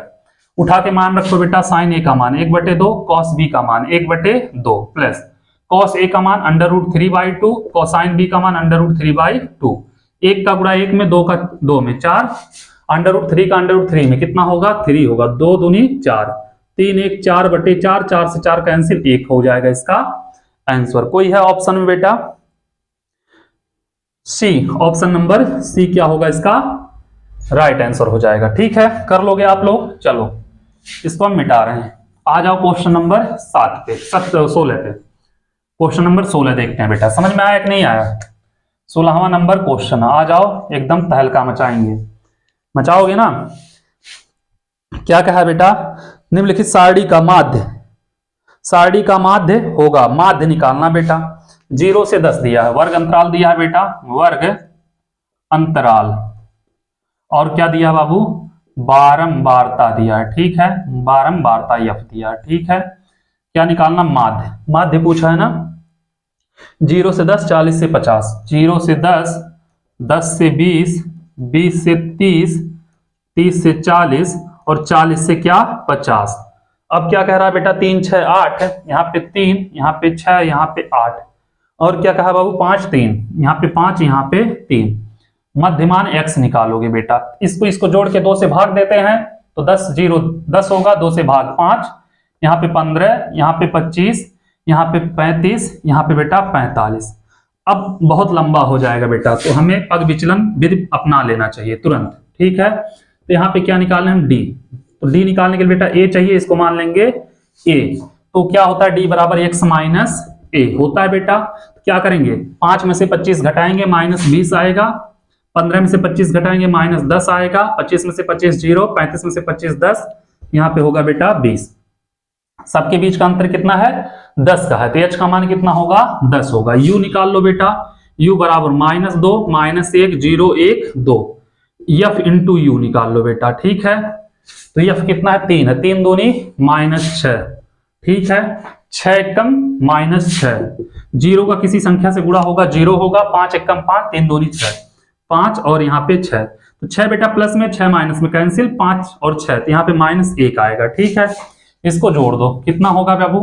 उठा के मान रखो बेटा, साइन ए का मान 1/2, कॉस बी का मान 1/2 प्लस कॉस ए का मान √3/2, कोसाइन बी का मान √3/2। 1 का गुणा 1 में, 2 का 2 में 4, √3 का √3 में कितना होगा, 3 होगा, 2 दूनी 4, 3 1 4/4, 4 से 4 कैंसिल, 1 हो जाएगा इसका आंसर। कोई है ऑप्शन में बेटा, सी, ऑप्शन नंबर सी क्या होगा इसका राइट आंसर हो जाएगा। ठीक है, कर लोगे आप लोग। चलो इसको हम मिटा रहे हैं, आ जाओ क्वेश्चन नंबर 7 पे, 16 पे। क्वेश्चन नंबर 16 देखते हैं बेटा, समझ में आया कि नहीं आया। 16वां नंबर क्वेश्चन, आ जाओ, एकदम तहलका मचाएंगे, मचाओगे ना। क्या कहा बेटा, निम्नलिखित सारणी का माध्य, सारणी का माध्य होगा, माध्य निकालना बेटा। 0 से 10 दिया है, वर्ग अंतराल दिया है बेटा, वर्ग अंतराल, और क्या दिया बाबू, बारंबारता दिया है। ठीक है, बारंबारता एफ दिया है। ठीक है, क्या निकालना, माध्य, माध्य पूछा है ना। 0 से 10, 40 से 50, 0 से 10, 10 से 20, 20 से 30, 30 से 40, और 40 से क्या 50। अब क्या कह रहा है बेटा, 3 6 8, यहाँ पे 3, यहाँ पे 6, यहाँ पे 8, और क्या कहा बाबू 5 3, यहाँ पे 5, यहाँ पे 3। मध्यमान x निकालोगे बेटा, इसको जोड़ के 2 से भाग देते हैं, तो 10 0 10 होगा, 2 से भाग 5, यहाँ पे 15, यहाँ पे 25, यहाँ पे 35, यहाँ पे बेटा 45। अब बहुत लंबा हो जाएगा बेटा, तो हमें पग विचलन विधि अपना लेना चाहिए तुरंत। ठीक है, तो यहाँ पे क्या निकालना है, d, तो d निकालने के लिए बेटा a चाहिए, इसको मान लेंगे a। तो क्या होता है, d बराबर x माइनस a होता है बेटा। तो क्या करेंगे, 5 में से 25 घटाएंगे, -20 आएगा, 15 में से 25 घटाएंगे, -10 आएगा, 25 में से 25 0, 35 में से 25 10, यहाँ पे होगा बेटा 20। सबके बीच का अंतर कितना है, 10 का है, तो h का मान कितना होगा, 10 होगा। u निकाल लो बेटा, u बराबर -2, -1 0 1 2, f इंटू यू निकाल लो बेटा। ठीक है, तो f कितना है, 3 है, 3 दूनी -6। ठीक है, 6 एकम -6, 0 का किसी संख्या से गुणा होगा 0 होगा, 5 एकम 5, 3 दूनी 6, 5 और यहाँ पे 6, तो 6 बेटा प्लस में, 6 माइनस में कैंसिल, 5 और 6, तो यहाँ पे -1 आएगा। ठीक है, इसको जोड़ दो, कितना होगा बाबू,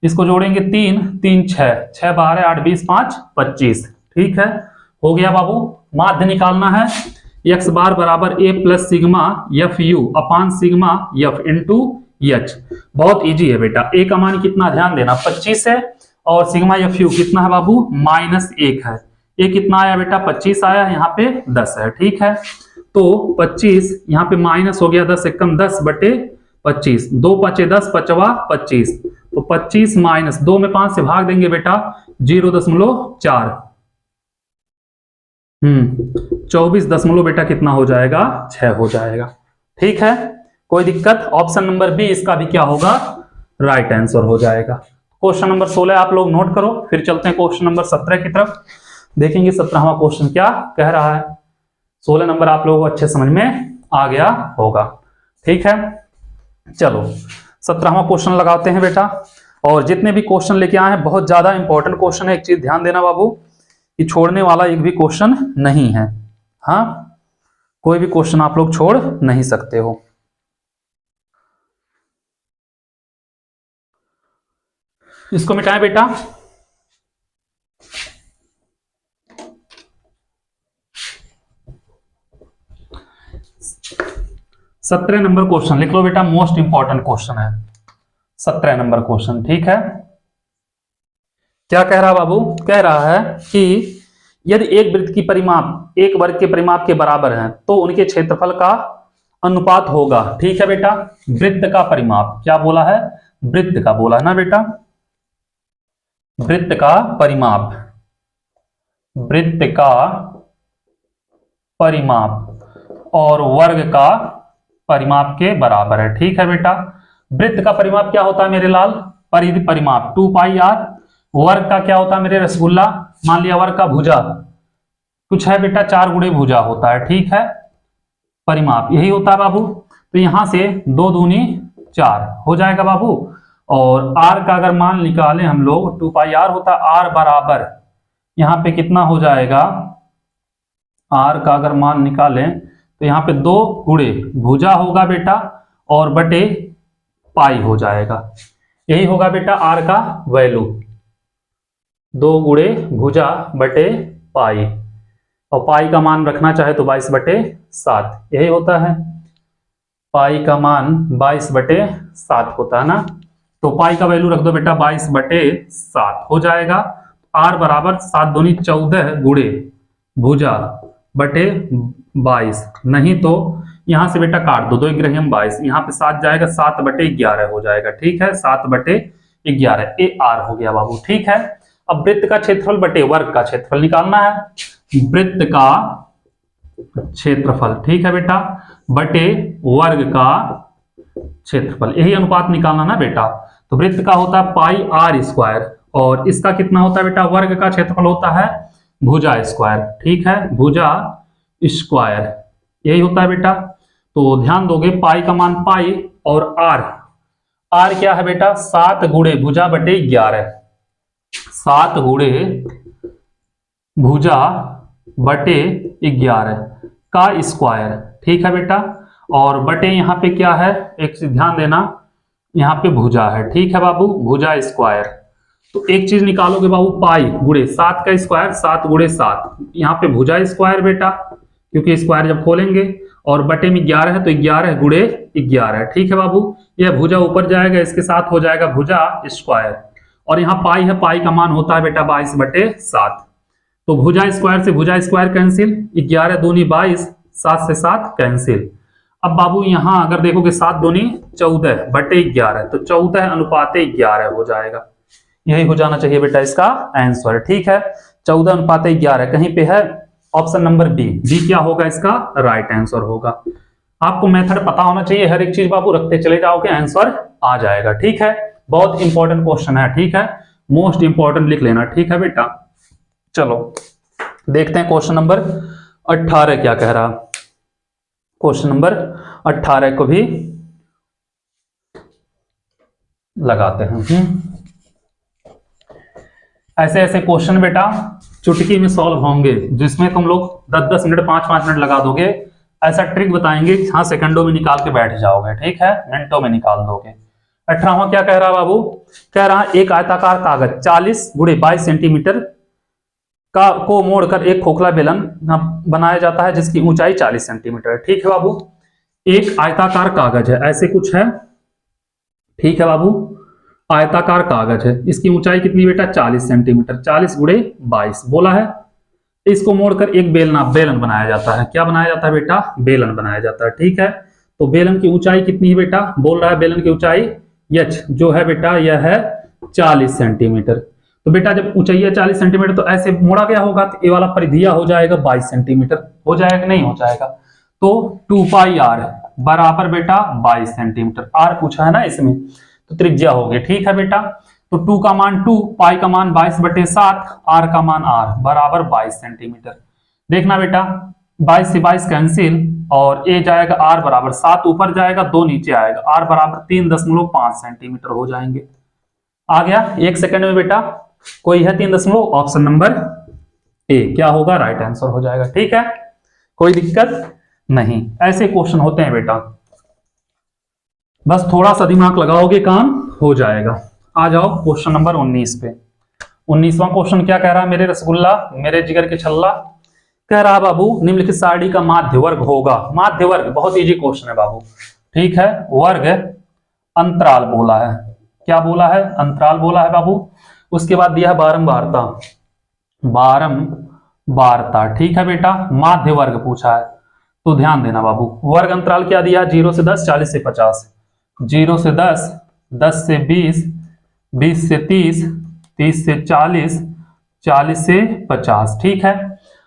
इसको जोड़ेंगे 3 3 6, 6 12 8 20 5 25। ठीक है, हो गया बाबू। माध्य निकालना है, x बार बराबर a plus sigma F you upon sigma F into H. बहुत इजी है बेटा, a का मान कितना, ध्यान देना 25 है, और सिग्मा एफ यू कितना है बाबू, -1 है। ये कितना आया बेटा, 25 आया, यहाँ पे 10 है। ठीक है, तो 25 यहाँ पे माइनस हो गया, 10 एकम 10 बटे 25, 2 5 10, 5 तो 25 माइनस 2 में 5 से भाग देंगे बेटा 0.4। 24 बेटा कितना हो जाएगा 6 हो जाएगा। ठीक है, कोई दिक्कत? ऑप्शन नंबर बी इसका भी क्या होगा राइट आंसर हो जाएगा। क्वेश्चन नंबर 16 आप लोग नोट करो, फिर चलते हैं क्वेश्चन नंबर 17 की तरफ, देखेंगे 17वां क्वेश्चन क्या कह रहा है। 16 नंबर आप लोगों को अच्छे समझ में आ गया होगा। ठीक है, चलो 17वां क्वेश्चन लगाते हैं बेटा। और जितने भी क्वेश्चन लेके आए हैं बहुत ज्यादा इंपॉर्टेंट क्वेश्चन है। एक चीज ध्यान देना बाबू कि छोड़ने वाला एक भी क्वेश्चन नहीं है। हाँ, कोई भी क्वेश्चन आप लोग छोड़ नहीं सकते हो। इसको मिटाएं बेटा। सत्रह नंबर क्वेश्चन लिख लो बेटा, मोस्ट इंपॉर्टेंट क्वेश्चन है 17 नंबर क्वेश्चन। ठीक है, क्या कह रहा बाबू? कह रहा है कि यदि एक वृत्त की परिमाप एक वर्ग के परिमाप के बराबर है तो उनके क्षेत्रफल का अनुपात होगा। ठीक है बेटा, वृत्त का परिमाप क्या बोला है? वृत्त का बोला है ना बेटा, वृत्त का परिमाप, वृत्त का परिमाप और वर्ग का परिमाप के बराबर है। ठीक है बेटा, वृत्त का परिमाप क्या होता है मेरे लाल? परिधि परिमाप 2 पाई r। वर्ग का क्या होता है मेरे रसगुल्ला? मान लिया वर्ग का भुजा कुछ है बेटा 4 गुणे भुजा होता है। ठीक है, परिमाप यही होता है बाबू। तो यहां से 2 दूनी 4 हो जाएगा बाबू। और r का अगर मान निकालें हम लोग 2 पाई r होता है, r बराबर यहाँ पे कितना हो जाएगा? r का अगर मान निकालें तो यहाँ पे 2 गुणे भुजा होगा बेटा और बटे पाई हो जाएगा। यही होगा बेटा r का वैल्यू, 2 गुणे भुजा बटे पाई, और पाई का मान रखना चाहे तो 22/7 यही होता है। पाई का मान 22/7 होता है ना, तो पाई का वैल्यू रख दो बेटा 22/7 हो जाएगा। r बराबर 7 दूनी 14 गुणे भुजा बटे 22, नहीं तो यहां से बेटा काट दो, 2 ग्रहम 22, यहाँ पे 7 जाएगा 7/11 हो जाएगा। ठीक है, 7/11 ये r हो गया बाबू। ठीक है, अब वृत्त का क्षेत्रफल बटे वर्ग का क्षेत्रफल निकालना है। वृत्त का क्षेत्रफल, ठीक है बेटा, बटे वर्ग का क्षेत्रफल, यही अनुपात निकालना ना बेटा। तो वृत्त का होता है पाई r स्क्वायर और इसका कितना होता है बेटा? वर्ग का क्षेत्रफल होता है भुजा स्क्वायर। ठीक है, भुजा स्क्वायर यही होता है बेटा। तो ध्यान दोगे पाई का मान पाई और r क्या है बेटा? 7 गुणे भुजा बटे 11, 7 गुणे भुजा बटे 11 का स्क्वायर। ठीक है बेटा, और बटे यहाँ पे क्या है? एक चीज ध्यान देना, यहाँ पे भुजा है। ठीक है बाबू, भुजा स्क्वायर। तो एक चीज निकालोगे बाबू, पाई गुणे 7 का स्क्वायर, 7 गुणे 7, यहाँ पे भुजा स्क्वायर बेटा, क्योंकि स्क्वायर जब खोलेंगे, और बटे में 11 है तो 11 गुणे 11। ठीक है बाबू, यह भुजा ऊपर जाएगा, इसके साथ हो जाएगा भुजा स्क्वायर, और यहाँ पाई है, पाई का मान होता है बेटा 22/7। तो भुजा स्क्वायर से भुजा स्क्वायर कैंसिल, 11 दूनी 22, 7 से 7 कैंसिल। अब बाबू यहाँ अगर देखोगे 7 दूनी 14/11, तो 14:11 हो जाएगा। यही हो जाना चाहिए बेटा इसका आंसर। ठीक है, 14:11 कहीं पे है ऑप्शन नंबर बी। बी क्या होगा इसका राइट आंसर होगा। आपको मेथड पता होना चाहिए, हर एक चीज बाबू रखते चले जाओगे आंसर आ जाएगा। ठीक है, बहुत इंपॉर्टेंट क्वेश्चन है। ठीक है, मोस्ट इंपॉर्टेंट लिख लेना। ठीक है बेटा, चलो देखते हैं क्वेश्चन नंबर 18 क्या कह रहा। क्वेश्चन नंबर 18 को भी लगाते हैं। ऐसे ऐसे क्वेश्चन बेटा चुटकी में सॉल्व होंगे, जिसमें तुम लोग 10-10 मिनट 5-5 मिनट लगा दोगे। ऐसा ट्रिक बताएंगे, हाँ सेकंडों में निकाल के बैठ जाओगे। ठीक है, मिनटों में निकाल दोगे। 18वां क्या कह रहा बाबू? कह रहा एक आयताकार कागज 40 गुणे 22 सेंटीमीटर का को मोड़कर एक खोखला बेलन बनाया जाता है जिसकी ऊंचाई 40 सेंटीमीटर है। ठीक है बाबू, एक आयताकार कागज है, ऐसे कुछ है। ठीक है बाबू, आयताकार कागज है, इसकी ऊंचाई कितनी बेटा? 40 सेंटीमीटर, 40 गुणे 22 बोला है। इसको मोड़कर एक बेलन बनाया जाता है। क्या बनाया जाता है बेटा? बेलन बनाया जाता है। ठीक है, तो बेलन की ऊंचाई कितनी है बेटा, बोल रहा है बेलन की ऊंचाई h जो है बेटा यह है 40 सेंटीमीटर। तो बेटा जब ऊंचाई है 40 सेंटीमीटर तो ऐसे मोड़ा गया होगा तो ये वाला परिधिया हो जाएगा 22 सेंटीमीटर, हो जाएगा कि नहीं हो जाएगा। तो 2 पाई r बराबर बेटा 22 सेंटीमीटर, r पूछा है ना इसमें, तो त्रिज्या हो गई। ठीक है बेटा, तो 2 का मान 2, पाई का मान 22/7, r का मान r बराबर 22 सेंटीमीटर। देखना बेटा 22 से 22 कैंसिल और a जाएगा r बराबर 7 ऊपर जाएगा, 2 नीचे आएगा, r बराबर 3.5 सेंटीमीटर हो जाएंगे। आ गया 1 सेकंड में बेटा, कोई है 3 ऑप्शन नंबर ए क्या होगा, राइट आंसर हो जाएगा। ठीक है, कोई दिक्कत नहीं, ऐसे क्वेश्चन होते हैं बेटा, बस थोड़ा सा दिमाग लगाओगे काम हो जाएगा। आ जाओ क्वेश्चन नंबर 19 पे। 19वां क्वेश्चन क्या कह रहा है मेरे रसगुल्ला, मेरे जिगर के छल्ला, कह रहा बाबू निम्नलिखित सारणी का माध्य वर्ग होगा। माध्य वर्ग बहुत इजी क्वेश्चन है बाबू। ठीक है, वर्ग अंतराल बोला है, क्या बोला है, अंतराल बोला है बाबू। उसके बाद दिया है बारंबारता, बारंबारता। ठीक है बेटा, माध्य वर्ग पूछा है तो ध्यान देना बाबू। वर्ग अंतराल क्या दिया, 0 से 10, 40 से 50, 0 से 10, 10 से 20, 20 से 30, 30 से 40, 40 से 50। ठीक है,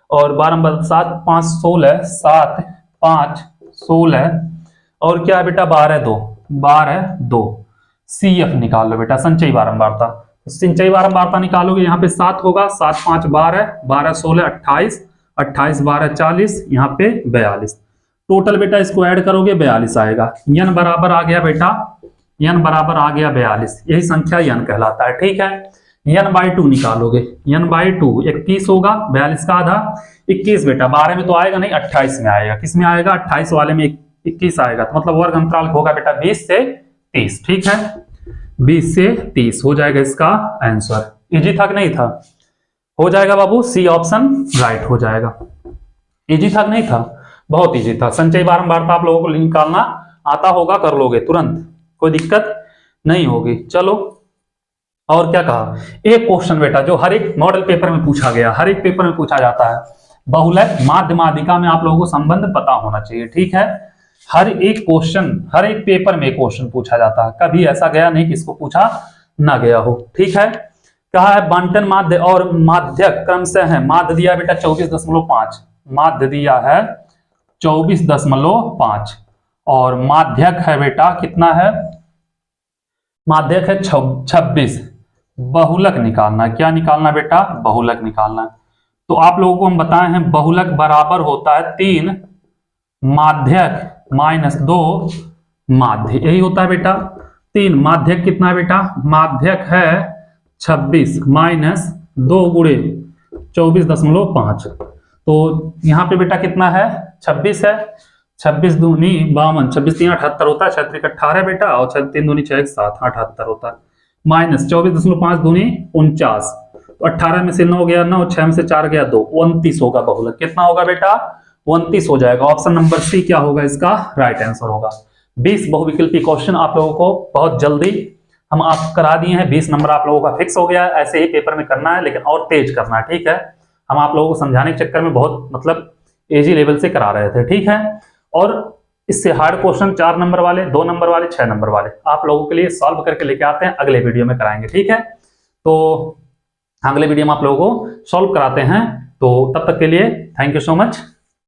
और 12 7 5 16, 7 5 16, और क्या है बेटा 12 2, 12 2। CF निकाल लो बेटा, संचयी बारंबारता। संचयी बारंबारता निकालोगे, यहाँ पे 7 होगा, 7 5 12, 12 16 28, 28 12 40, यहाँ पे 42। टोटल बेटा इसको ऐड करोगे 42 आएगा। n बराबर आ गया बेटा, n बराबर आ गया 42, यही संख्या n कहलाता है। ठीक है, n/2 निकालोगे, n/2 21 होगा, 42 का आधा 21 बेटा, 12 में तो आएगा नहीं, 28 में आएगा। किस में आएगा, 28 वाले में 21 आएगा, तो मतलब वर्ग अंतराल होगा बेटा 20 से 30। ठीक है, 20 से 30 हो जाएगा इसका आंसर। इजी था कि नहीं था, हो जाएगा बाबू, सी ऑप्शन राइट हो जाएगा। इजी था कि नहीं था, बहुत इजी था। संचयी बारंबारता आप लोगों को निकालना आता होगा, कर लोगे तुरंत, कोई दिक्कत नहीं होगी। चलो, और क्या कहा, एक क्वेश्चन बेटा जो हर एक मॉडल पेपर में पूछा गया, हर एक पेपर में पूछा जाता है, बहुलक माध्य माध्यिका में आप लोगों को संबंध पता होना चाहिए। ठीक है, हर एक क्वेश्चन, हर एक पेपर में क्वेश्चन पूछा जाता है, कभी ऐसा गया नहीं कि इसको पूछा ना गया हो। ठीक है, कहा है बंटन माध्य और माध्यक क्रमशः है। माध्य दिया बेटा 24.5, माध्य दिया है 24.5, और माध्यक है बेटा कितना है, माध्यक है 26। बहुलक निकालना, क्या निकालना बेटा, बहुलक निकालना। तो आप लोगों को हम बताए हैं बहुलक बराबर होता है 3 माध्यक -2 माध्य, यही होता है बेटा। 3 माध्यक कितना है बेटा, माध्यक है 26 -2 गुणे 24.5। तो यहाँ पे बेटा कितना है, 26 है, 26 दूनी 52, 26 3 78 होता है, 6 3 18 बेटा, और 6 3 दूनी 6 7 78 होता है, माइनस 24.5 दूनी 49, तो 18 में से 9 गया 9, 6 में से 4 गया 2, 29 होगा बहुलक। कितना होगा बेटा, 29 हो जाएगा। ऑप्शन नंबर सी क्या होगा इसका राइट आंसर होगा। 20 बहुविकल्पी क्वेश्चन आप लोगों को बहुत जल्दी हम आप करा दिए हैं, 20 नंबर आप लोगों का फिक्स हो गया है। ऐसे ही पेपर में करना है, लेकिन और तेज करना है। ठीक है, हम आप लोगों को समझाने के चक्कर में बहुत मतलब इजी लेवल से करा रहे थे। ठीक है, और इससे हार्ड क्वेश्चन 4 नंबर वाले, 2 नंबर वाले, 6 नंबर वाले आप लोगों के लिए सॉल्व करके लेके आते हैं, अगले वीडियो में कराएंगे। ठीक है, तो अगले वीडियो में आप लोगों को सॉल्व कराते हैं। तो तब तक के लिए थैंक यू सो मच।